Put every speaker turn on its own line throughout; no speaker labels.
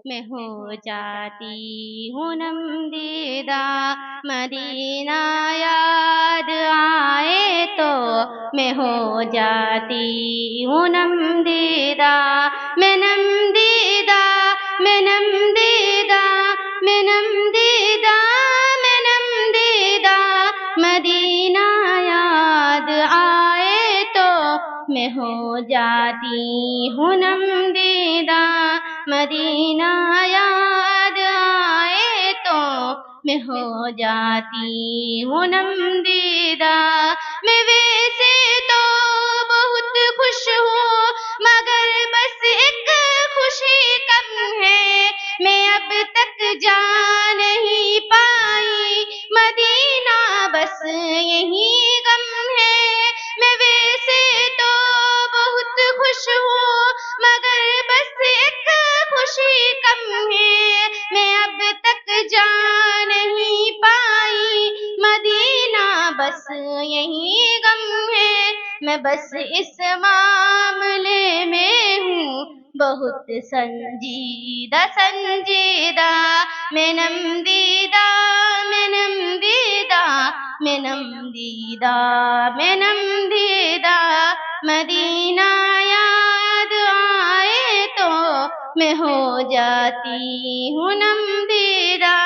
میں ہو جاتی ہوں نمدیدہ، مدینہ یاد آئے تو میں ہو جاتی ہوں نمدیدہ، میں نمدیدہ، میں نمدیدہ، میں نمدیدہ، میں نمدیدہ، مدینہ یاد آئے تو میں ہو جاتی ہوں نمدیدہ، مدینہ یاد آئے تو میں ہو جاتی ہوں نمدیدہ، میں ویسے تو بہت خوش ہوں مگر بس ایک خوشی کم ہے، میں اب تک جا نہیں پائی مدینہ، بس یہی غم ہے، میں ویسے تو بہت خوش ہوں مگر بس ایک خوشی کم ہے، میں اب تک جا نہیں پائی مدینہ، بس یہی غم ہے، میں بس اس معاملے میں ہوں بہت سنجیدہ سنجیدہ، میں نمدیدہ، میں نمدیدہ، میں نمدیدہ، میں نمدیدہ، مدینہ یاد آئے تو میں ہو جاتی ہوں نمدیدہ،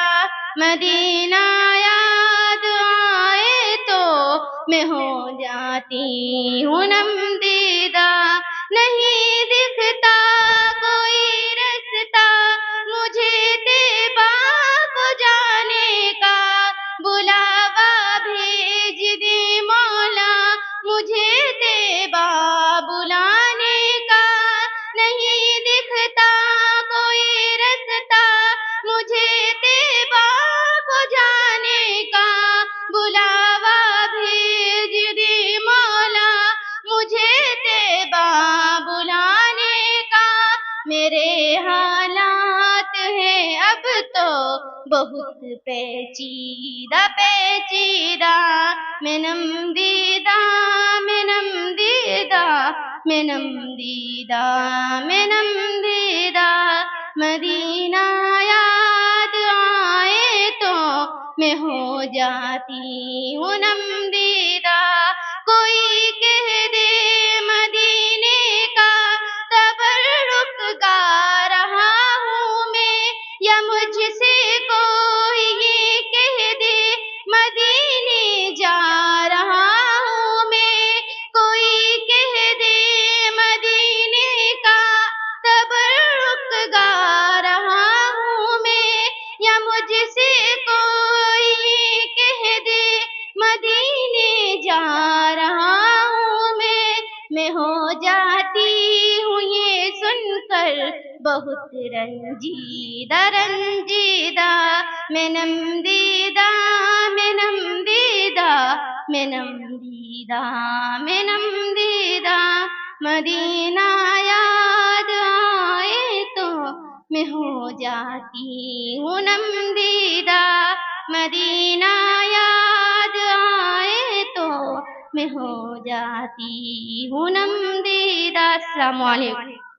مدینہ یاد آئے تو میں ہو جاتی ہوں نمدیدہ، نہیں دکھتا کوئی رستہ مجھے طیبہ کو جانے کا، بلاوا بھیج دے مولا مجھے طیبہ بلانے کا، نہیں دکھتا کوئی رستہ مجھے طیبہ کو جانے کا، بلاوا بھیج دے مولا مجھے طیبہ بلانے کا، میرے حالات ہیں اب تو بہت پیچیدہ پیچیدہ، میں نمدیدہ، میں نمدیدہ، میں نمدیدہ، میں نمدیدہ، مدینہ یاد آئے تو میں ہو جاتی ہوں نمدیدہ، کوئی کہہ دے مدینے کا تبرک گا رہا ہوں میں، یا مجھ سے کوئی یہ کہہ دے مدینے جا رہا ہوں میں، کوئی کہہ دے مدینے کا تبرک گا رہا ہوں میں، یا مجھ سے کوئی یہ کہہ دے مدینے جا رہا ہوں میں ہو جاتی ہوں یہ سن کر بہت رنجیدہ رنجیدہ، میں نمدیدہ، میں نمدیدہ، میں نمدیدہ، میں نمدیدہ، مدینہ یاد آئے تو میں ہو جاتی ہوں نمدیدہ، مدینہ یاد آئے تو میں ہو جاتی ہوں نمدیدہ۔ السلام علیکم۔